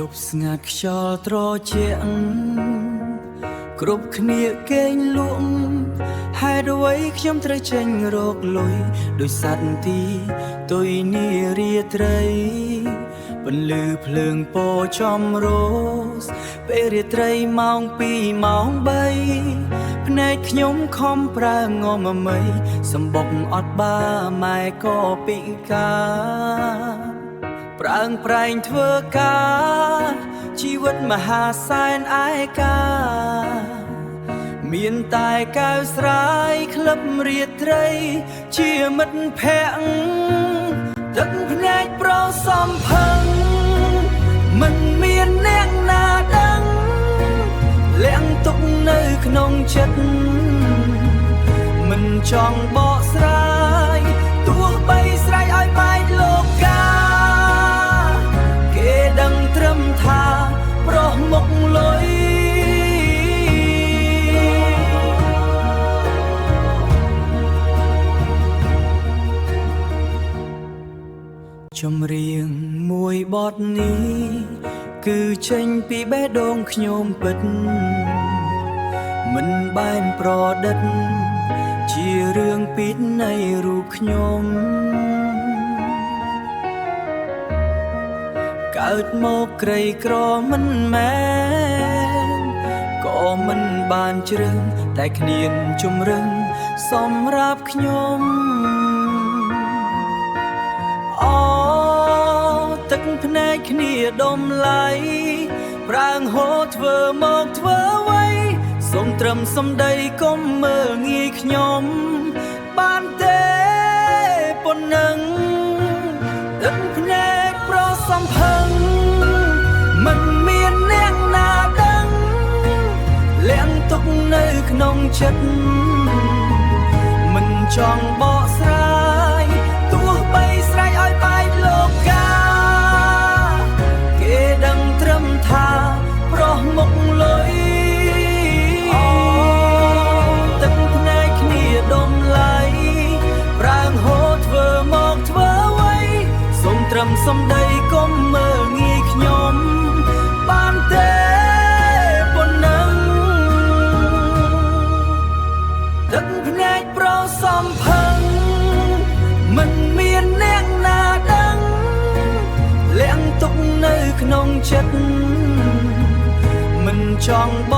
ប់ស្ងាត់ខ្យល់ត្រជាក់គ្រប់គ្នាគេងលក់ហេតុអ្វីខ្ញុំត្រូវចេញរកលុយដោយសត្វទីទុយនារាត្រីពន្លឺភ្លើងពោចំរោសពេលរាត្រីម៉ោង2ម៉ោង3ភ្នែកខ្ញុំខំប្រើងមមៃសម្បុកអត់បាម៉ែក៏ពិការប្រាំងប្រែងធ្វើការជីវិតមហាសែនឯកាមានតែកៅស្រាយក្លឹបរាត្រីជាមិត្តភក្តិទឹកភ្នែកប្រសំផឹងមិនមានអ្នកណាដឹងលាក់ទុកនៅក្នុងចិត្តមិនចង់បកស្រាយទោះបីស្រែកឲ្យបែកលោកកាគេដឹងត្រឹមថាប្រុសមុខលុយចម្រៀងមួយបទនេះគឺចេញពីបេះដូងខ្ញុំពិតមិនបែនប្រឌិតជារឿងពីនៃរូបខ្ញុំកើតមកក្រីក្រមិនមែនក៏មិនបានជ្រឹងតែគ្មានជំរឹងសម្រាប់ខ្ញុំទឹកភ្នែកគ្នាដុំឡៃប្រាំងហូរធ្វើមកធ្វើໄວសូមត្រឹមសំដីកុំមើលងាយខ្ញុំបានទេប៉ុណ្ណឹងទឹកភ្នែកប្រសំផឹងមិនមានអ្នកណាដឹងលាក់ទុកនៅក្នុងចិត្តមិនចង់បកស្រាយទោះបីស្រែកឲ្យបែកលោកកាថាប្រុសមុខលុយទឹកភ្នែកគ្នាដុំឡៃប្រាំងហូរធ្វើមកធ្វើໄວសូមត្រឹមសំដីកុំមើលងាយខ្ញុំបានទេប៉ុណ្ណឹងទឹកភ្នែកប្រសំផឹងមិនមានអ្នកណាដឹងលាក់ទុកនៅក្នុងចិត្តមិនចង់ប